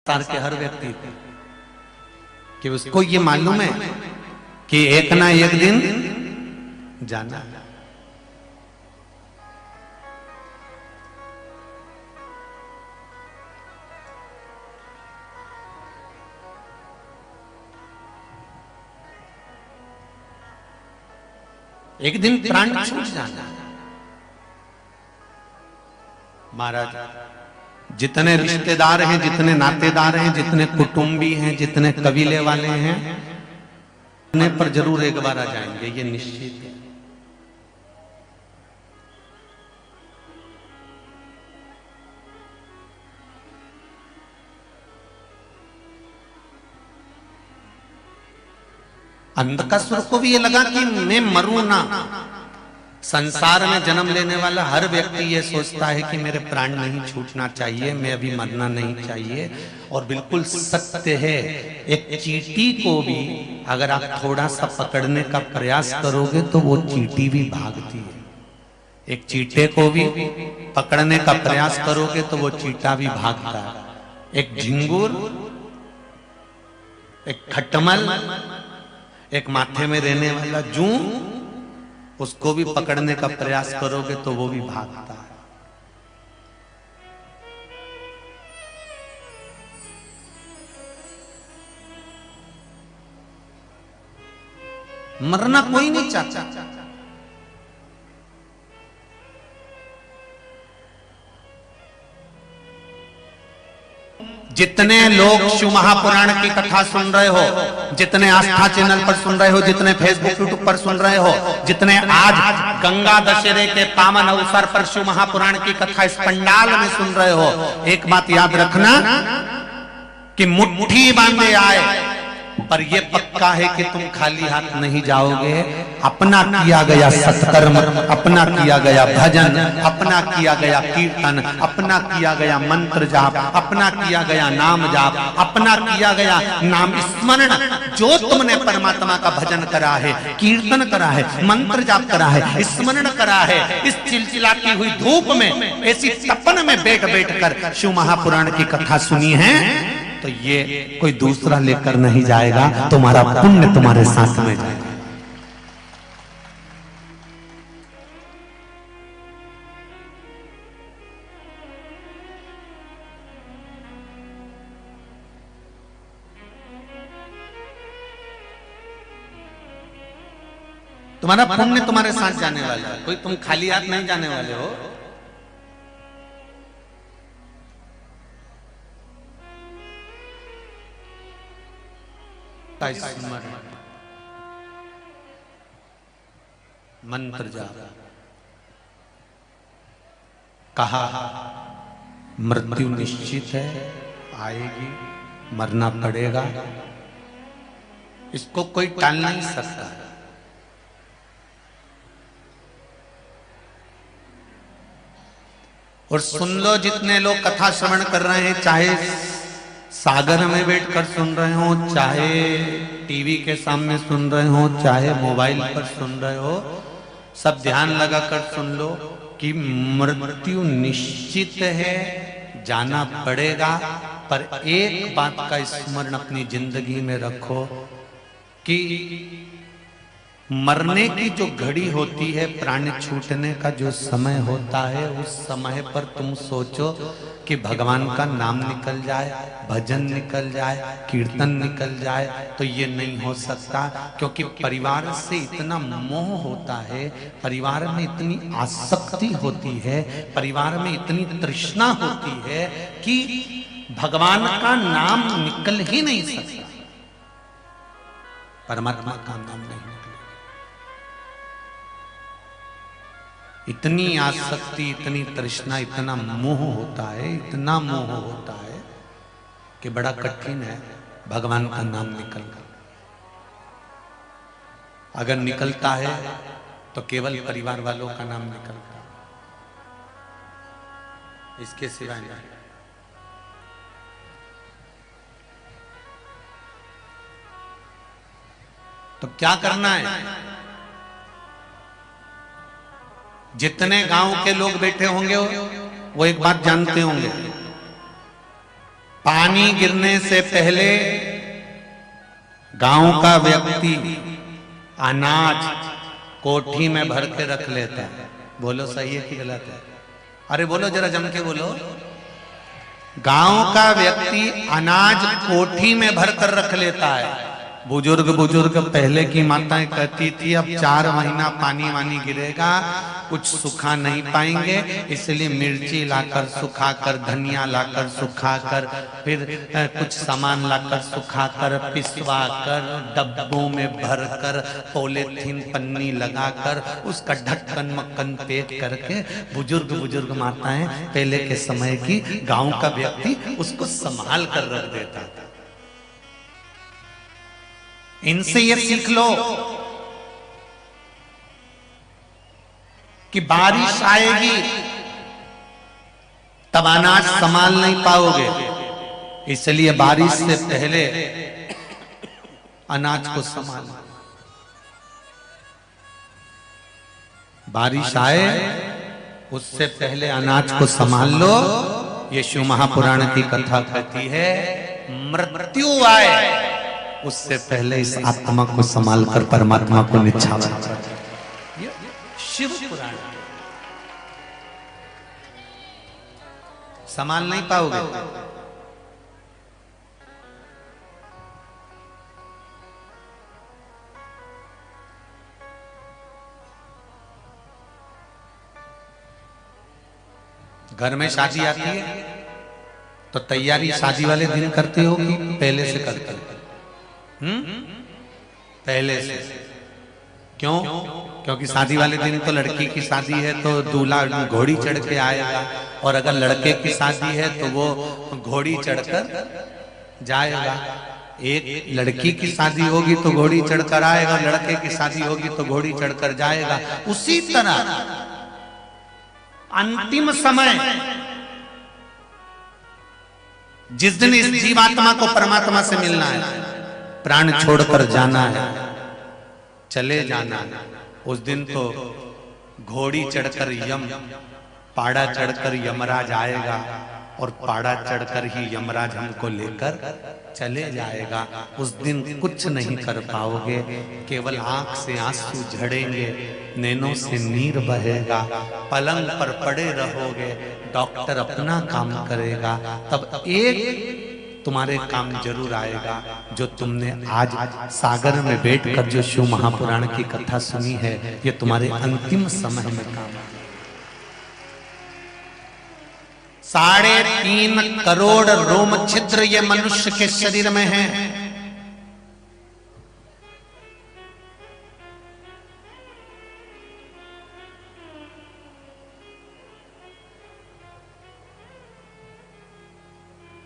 संसार के हर व्यक्ति को, कि उसको ये मालूम है कि एक ना एक दिन जाना है। एक दिन प्राण छूट जाना। महाराज, जितने रिश्तेदार हैं, जितने नातेदार हैं, जितने कुटुंबी हैं, जितने कबीले वाले हैं, उन्हें पर जरूर एक बार आ जाएंगे, ये निश्चित है। अंधकासुर को भी ये लगा कि मैं मरूं ना। संसार में जन्म लेने वाला हर व्यक्ति ये सोचता है कि मेरे प्राण नहीं छूटना चाहिए, मैं अभी मरना नहीं चाहिए। और बिल्कुल सत्य है, एक चींटी को भी अगर आप थोड़ा सा पकड़ने का प्रयास करोगे तो वो चींटी भी भागती है। एक चींटे को भी पकड़ने का प्रयास करोगे तो वो चींटा भी भागता है। एक झिंगुर, एक खटमल, एक माथे में रहने वाला जू, उसको भी पकड़ने का प्रयास करोगे तो वो भी भागता है। मरना कोई नहीं चाहता। जितने लोग शिव महापुराण की कथा सुन रहे हो, जितने आस्था चैनल पर सुन रहे हो, जितने फेसबुक यूट्यूब पर सुन रहे हो, जितने आज गंगा दशहरे के पावन अवसर पर शिव महापुराण की कथा इस पंडाल में सुन रहे हो, एक बात याद रखना कि मुट्ठी बांधे आए, पर यह पक्का है कि तुम खाली हाथ नहीं जाओगे। अपना किया गया सत्कर्म, अपना किया गया भजन, अपना किया गया कीर्तन, अपना किया गया मंत्र जाप, अपना किया गया नाम जाप, अपना किया गया नाम स्मरण, जो तुमने परमात्मा का भजन करा है, कीर्तन करा है, मंत्र जाप करा है, स्मरण करा है, इस चिलचिलाती हुई धूप में, ऐसी तपन में बैठ बैठ कर शिव महापुराण की कथा सुनी है, तो ये कोई दूसरा लेकर नहीं जाएगा, तुम्हारा पुण्य तुम्हारे साथ में जाएगा। तुम्हारा पुण्य तुम्हारे साथ जाने वाला है, कोई तुम खाली हाथ नहीं जाने वाले हो। स्मरण, मंत्र जाप, कहा मृत्यु निश्चित है, आएगी, मरना पड़ेगा, इसको कोई टाल नहीं सकता। और सुन लो, जितने लोग कथा श्रवण कर रहे हैं, चाहे सागर में बैठकर सुन रहे हो, चाहे टीवी के सामने सुन रहे हो, चाहे मोबाइल पर सुन रहे हो, सब ध्यान लगाकर सुन लो कि मृत्यु निश्चित है, जाना पड़ेगा। पर एक बात का स्मरण अपनी जिंदगी में रखो कि मरने की जो घड़ी होती है, प्राण छूटने का जो समय होता है, उस समय पर तुम सोचो कि भगवान का नाम निकल जाए, भजन निकल जाए, कीर्तन निकल जाए, तो ये नहीं हो सकता। क्योंकि परिवार से इतना मोह होता है, परिवार में इतनी आसक्ति होती है, परिवार में इतनी तृष्णा होती है कि भगवान का नाम निकल ही नहीं सकता, परमात्मा का नाम नहीं। इतनी आसक्ति, इतनी तृष्णा, इतना मोह होता है, इतना मोह होता है कि बड़ा कठिन है भगवान का नाम निकलना। अगर निकलता है तो केवल परिवार वालों का नाम निकलता है, इसके सिवाय नहीं। तो क्या करना है? जितने गांव के लोग बैठे होंगे वो एक बात जानते होंगे पानी गिरने से पहले गांव का व्यक्ति अनाज कोठी में भर के रख लेता है। बोलो सही है कि गलत है? अरे बोलो जरा जम के बोलो। गांव का व्यक्ति अनाज कोठी में भर कर रख लेता है। बुजुर्ग पहले की माताएं कहती थी अब 4 महीना पानी वानी गिरेगा, कुछ सुखा नहीं पाएंगे, इसलिए मिर्ची लाकर सुखाकर, धनिया लाकर सुखाकर, फिर कुछ सामान लाकर सुखाकर, पिसवा कर, डब्बों में भरकर, पॉलीथीन पन्नी लगाकर, उसका ढक्कन मक्कन पैक करके बुजुर्ग माताएं पहले के समय की गांव का व्यक्ति उसको संभाल कर रख देता था। इनसे ये सीख लो कि बारिश आएगी तब अनाज संभाल नहीं पाओगे, इसलिए बारिश से पहले अनाज को संभालो। बारिश आए उससे पहले अनाज को संभाल लो। ये शिव महापुराण की कथा कहती है मृत्यु आए उससे पहले इस आत्मा को संभाल कर परमात्मा को निछावर। शिव पुराण संभाल नहीं पाओगे। घर में शादी आती है तो तैयारी शादी वाले दिन करते हो कि पहले से करते हो? पहले से। क्यों? क्योंकि शादी वाले दिन तो लड़की की शादी है तो दूल्हा घोड़ी चढ़ के आएगा, और अगर लड़के की शादी है तो वो घोड़ी चढ़कर जाएगा। एक लड़की की शादी होगी तो घोड़ी चढ़कर आएगा, लड़के की शादी होगी तो घोड़ी चढ़कर जाएगा। उसी तरह अंतिम समय जिस दिन इस जीवात्मा को परमात्मा से मिलना है, प्राण छोड़कर जाना है, चले जाना है, उस दिन तो घोड़ी चढ़कर पाड़ा चढ़कर यमराज आएगा, और पाड़ा चढ़कर ही यमराज हमको लेकर चले जाएगा। उस दिन कुछ नहीं कर पाओगे, केवल आंख से आंसू झड़ेंगे, नैनों से नीर बहेगा, पलंग पर पड़े रहोगे, डॉक्टर अपना काम करेगा। तब एक तुम्हारे काम जरूर आएगा जो तुमने आज सागर में बैठकर जो शिव महापुराण की कथा सुनी है, ये तुम्हारे अंतिम समय में काम आएगा। 3.5 करोड़ रोम छिद्र ये मनुष्य के शरीर में है।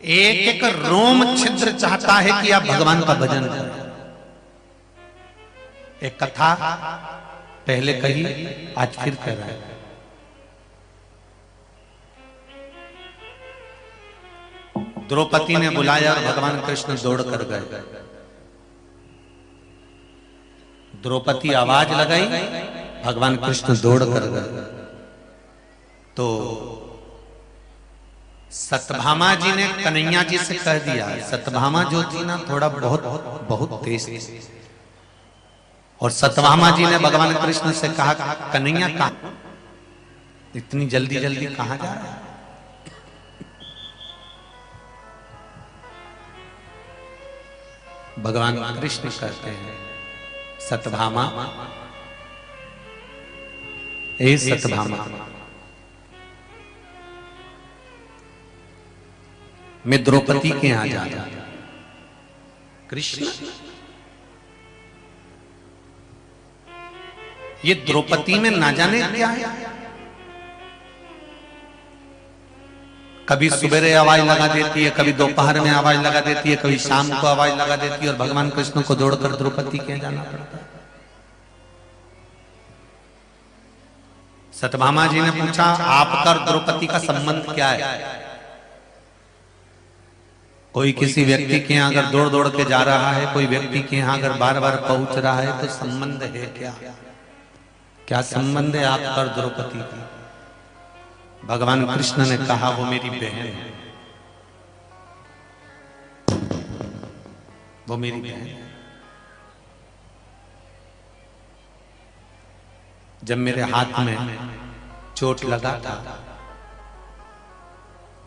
एक रोम छिद्र चाहता है कि आप भगवान का भजन करें। एक कथा पहले कही, आज फिर कह रहा है। द्रौपदी ने बुलाया और भगवान कृष्ण दौड़ कर गए। द्रौपदी आवाज लगाई, भगवान कृष्ण दौड़ कर गए। तो सत्यभामा जी ने कन्हैया जी से कह दिया। सत्यभामा जो थी ना थोड़ा बहुत तेज थी, और सत्यभामा जी ने भगवान कृष्ण से कहा कन्हैया कहां, इतनी जल्दी कहां जा रहा है? भगवान कृष्ण कहते हैं सत्यभामा, ए सत्यभामा, मैं द्रौपदी के यहां जा रहा हूं। कृष्ण, ये द्रौपदी में ना जाने क्या है, कभी सुबेरे आवाज लगा देती है, कभी दोपहर में आवाज लगा देती है, कभी शाम को आवाज लगा देती है, और भगवान कृष्ण को दौड़कर द्रौपदी के जाना पड़ता है। सत्यभामा जी ने पूछा आपका और द्रौपदी का संबंध क्या है? कोई किसी व्यक्ति के यहाँ अगर दौड़ दौड़ के जा रहा है, कोई व्यक्ति के यहाँ अगर बार बार पहुंच रहा है, तो संबंध है क्या? क्या संबंध है आपका और द्रौपदी की? भगवान कृष्ण ने कहा वो मेरी बहन है। वो मेरी बहन। जब मेरे हाथ में चोट लगा था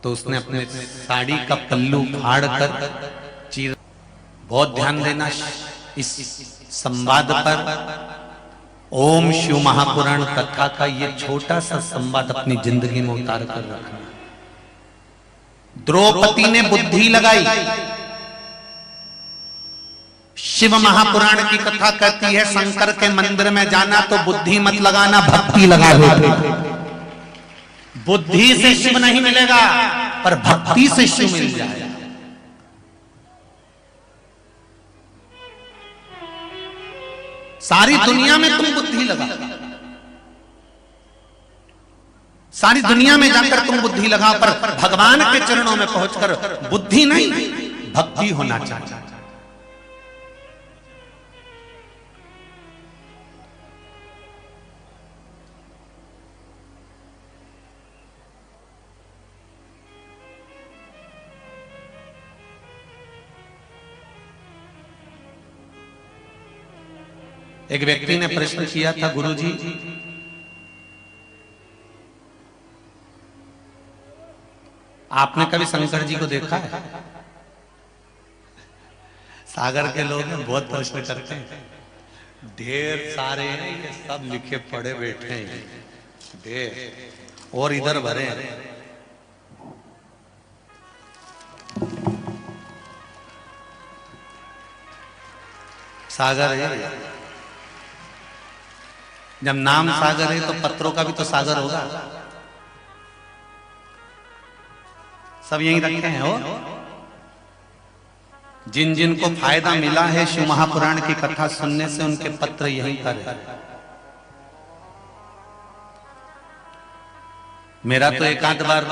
तो उसने अपने साड़ी का पल्लू फाड़ कर चीर। बहुत ध्यान देना इस संवाद पर। ओम शिव महापुराण कथा का ये छोटा सा संवाद अपनी जिंदगी में उतार कर रखना। द्रौपदी ने बुद्धि लगाई। शिव महापुराण की कथा कहती है शंकर के मंदिर में जाना तो बुद्धि मत लगाना, भक्ति लगा दो। बुद्धि से शिव नहीं मिलेगा पर भक्ति से शिव मिल जाएगा। सारी दुनिया में तुम बुद्धि लगा, सारी दुनिया में जाकर तुम बुद्धि लगाओ, पर भगवान के चरणों में पहुंचकर बुद्धि नहीं भक्ति होना चाहिए। एक व्यक्ति ने प्रश्न किया था, गुरुजी आपने कभी शंकर जी को देखा है? सागर के लोग बहुत प्रश्न करते हैं, ढेर सारे ये सब लिखे पड़े बैठे हैं ढेर, और इधर भरे सागर है। जब नाम सागर है तो पत्रों का भी तो सागर होगा। सब यहीं रखे हैं हो। जिन जिन को फायदा मिला है शिव महापुराण की कथा सुनने से उनके पत्र यहीं पर है। मेरा तो एक आध बार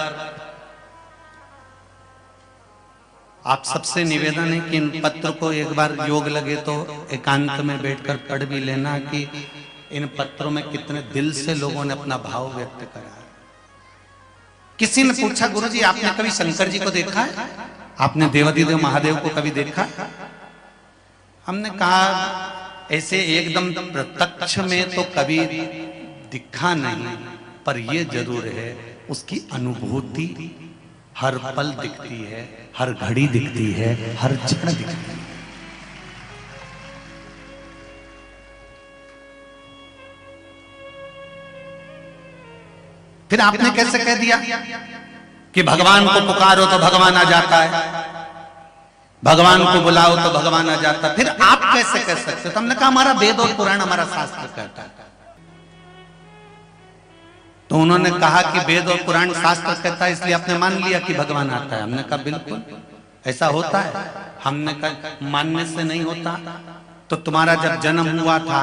आप सबसे निवेदन है कि इन पत्र को एक बार योग लगे तो एकांत में बैठकर पढ़ भी लेना कि इन पत्रों में कितने दिल से लोगों ने अपना भाव व्यक्त करा। किसी ने पूछा, गुरुजी आपने कभी शंकर जी को देखा है? आपने देवाधिदेव महादेव को कभी देखा? हमने कहा ऐसे एकदम प्रत्यक्ष में तो कभी दिखा नहीं, पर यह जरूर है उसकी अनुभूति हर पल दिखती है, हर घड़ी दिखती है, हर क्षण दिखती है। फिर आपने कैसे कह दिया कि भगवान को पुकारो तो भगवान आ जाता है, भगवान को बुलाओ तो भगवान आ जाता है? फिर आप कैसे कह सकते? तो हमने कहा हमारा वेद और पुराण हमारा शास्त्र कहता है। तो उन्होंने कहा कि वेद और पुराण शास्त्र कहता है इसलिए आपने मान लिया कि भगवान आता है। हमने कहा बिल्कुल ऐसा होता है। हमने कहा मानने से नहीं होता। तो तुम्हारा जब जन्म हुआ था,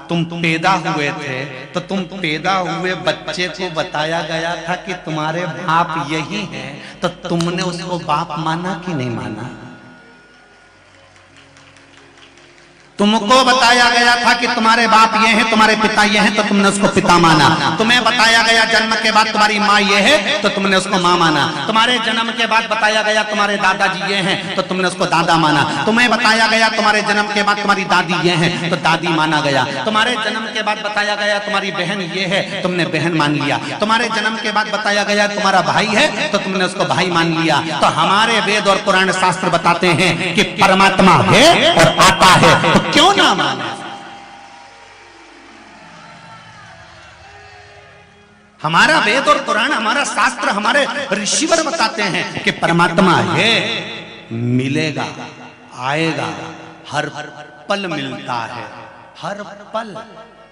तुम पैदा हुए थे, तो तुम पैदा हुए बच्चे को बताया गया था कि तुम्हारे बाप यही हैं, तो तुमने उसको बाप माना कि नहीं माना? तुमको बताया गया था कि तुम्हारे बाप ये हैं, तुम्हारे पिता ये हैं, तो तुमने उसको पिता माना। तुम्हें बताया गया जन्म के बाद तुम्हारी माँ ये है, तो तुमने उसको माँ माना। तुम्हारे जन्म के बाद बताया गया तुम्हारे दादाजी ये हैं, तो तुमने उसको दादा माना। तुम्हें बताया गया तुम्हारे जन्म के बाद तुम्हारी दादी ये है, तो दादी माना गया। तुम्हारे जन्म के बाद बताया गया तुम्हारी बहन ये है, तुमने बहन मान लिया। तुम्हारे जन्म के बाद बताया गया तुम्हारा भाई है, तो तुमने उसको भाई मान लिया। तो हमारे वेद और पुराण शास्त्र बताते हैं कि परमात्मा है और आता है, क्यों ना माने? हमारा वेद और पुराण, हमारा शास्त्र, हमारे ऋषिवर बताते हैं कि परमात्मा है, मिलेगा, आएगा, हर पल मिलता है, हर पल।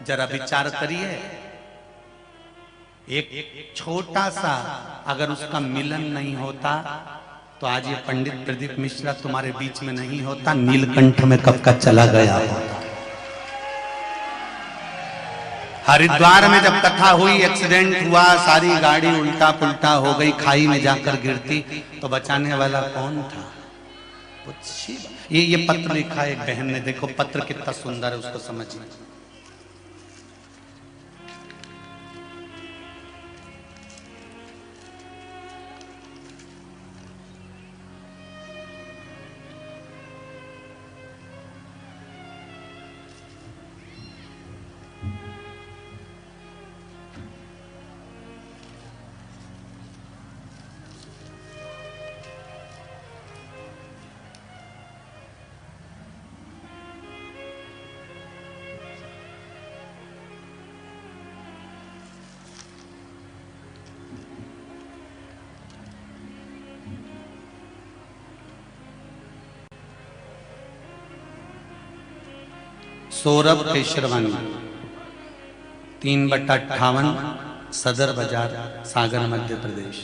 जरा विचार करिए, एक छोटा सा अगर उसका मिलन नहीं होता तो आज ये पंडित प्रदीप मिश्रा तुम्हारे बीच में नहीं होता, नीलकंठ में कब का चला गया होता। हरिद्वार में जब कथा हुई, एक्सीडेंट हुआ, सारी गाड़ी उल्टा पुल्टा हो गई, खाई में जाकर गिरती, तो बचाने वाला कौन था? ये पत्र लिखा एक बहन ने, देखो पत्र कितना सुंदर है, उसको समझिए। सौरभ केशरवानी, 3/58 सदर बाजार, सागर, मध्य प्रदेश।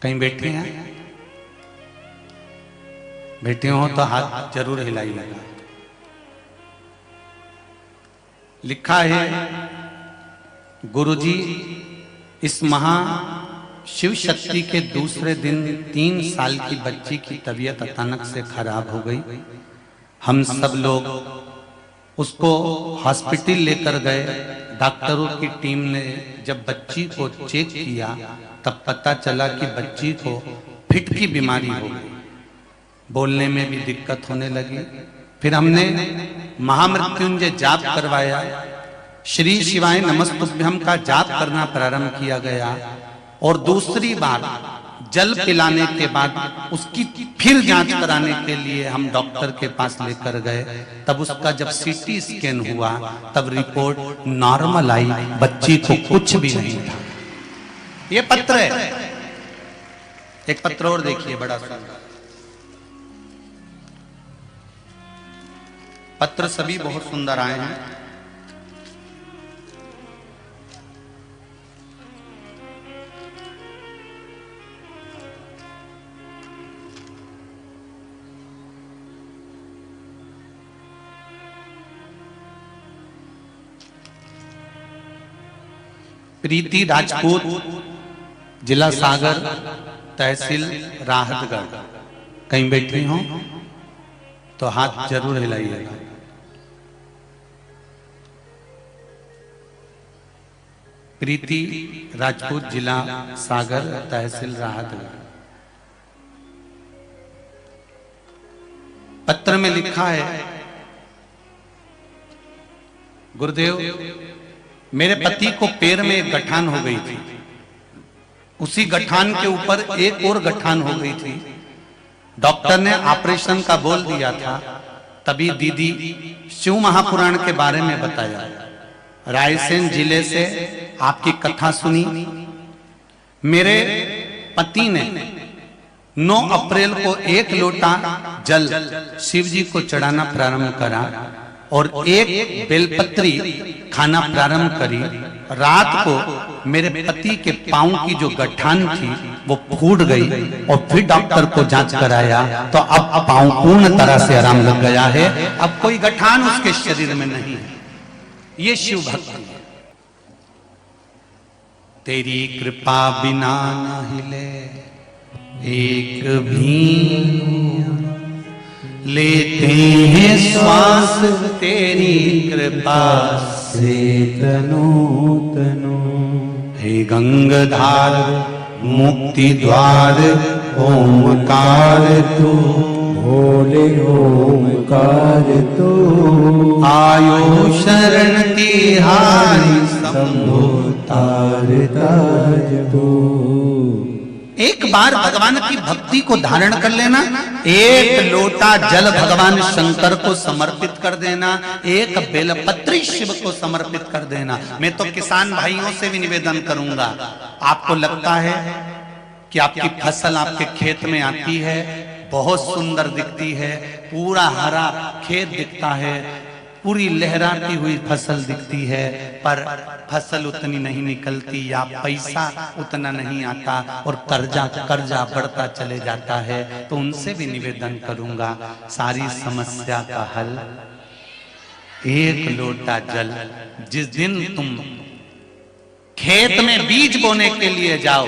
कहीं बैठे हैं? बैठे हो तो हाथ जरूर हिलाइएगा। लिखा है, गुरुजी इस महा शिव शक्ति के दूसरे दिन 3 साल की बच्ची की तबीयत अचानक से खराब हो गई। हम सब लोग उसको हॉस्पिटल लेकर गए। डॉक्टरों की टीम ने जब बच्ची को चेक किया तब पता चला कि बच्ची को फिट की बीमारी हो गई, बोलने में भी दिक्कत होने लगी। फिर हमने महामृत्युंजय जाप करवाया, श्री शिवाय नमस्तुभ्यम का जाप करना प्रारंभ किया गया। और दूसरी बार जल पिलाने के बाद उसकी फिर जांच कराने के लिए हम डॉक्टर के पास लेकर गए। तब उसका जब सीटी स्कैन हुआ तब रिपोर्ट नॉर्मल आई, बच्ची को कुछ भी नहीं था। ये पत्र है, एक पत्र और देखिए, बड़ा सुंदर पत्र, सभी बहुत सुंदर आए हैं। प्रीति राजपूत, जिला सागर, तहसील राहतगढ़। कहीं बैठी हो तो हाथ जरूर हिलाइएगा। प्रीति राजपूत, जिला सागर, तहसील राहतगढ़। पत्र में लिखा है, गुरुदेव मेरे पति को पैर में एक गठान हो गई थी, उसी गठान के ऊपर एक और गठान हो गई थी। डॉक्टर ने ऑपरेशन का बोल दिया था। तभी दीदी शिव महापुराण के बारे में बताया। रायसेन जिले से आपकी कथा सुनी। मेरे पति ने 9 अप्रैल को 1 लोटा जल शिव जी को चढ़ाना प्रारंभ करा और एक बेलपत्री खाना प्रारंभ करी। रात को मेरे पति के पांव की जो गठान थी वो फूट गई और फिर डॉक्टर को जांच कराया तो अब पांव पूर्ण तरह से आराम लग गया है। अब कोई गठान उसके शरीर में नहीं है। ये शिव भक्ति है। तेरी कृपा बिना न हिले एक भी, लेते हैं श्वास तेरी कृपा से तनो तनो। हे गंगाधार मुक्ति द्वार ओमकार तू, भोले ओमकार तू। आयो शरण तिहारी शंभो तारता तू। एक बार भगवान की भक्ति को धारण कर लेना, 1 लोटा जल भगवान शंकर को समर्पित कर देना, 1 बेलपत्री शिव को समर्पित कर देना। मैं तो किसान भाइयों से भी निवेदन करूंगा, आपको लगता है कि आपकी फसल आपके खेत में आती है, बहुत सुंदर दिखती है, पूरा हरा खेत दिखता है, पूरी लहराती हुई फसल दिखती है, पर फसल उतनी नहीं निकलती या पैसा उतना नहीं आता और कर्जा बढ़ता चले जाता है। तो उनसे भी निवेदन करूंगा, सारी समस्या का हल 1 लोटा जल। जिस दिन तुम खेत में बीज बोने के लिए जाओ,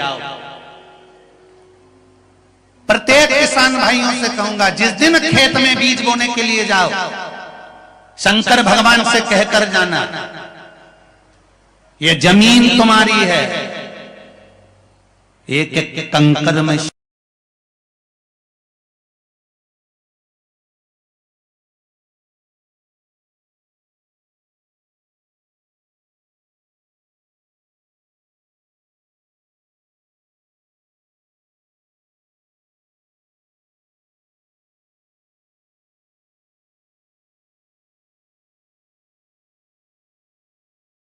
प्रत्येक किसान भाइयों से कहूंगा, जिस दिन खेत में बीज बोने के लिए जाओ, शंकर भगवान से कहकर जाना, ये जमीन तुम्हारी है, एक एक कंकर में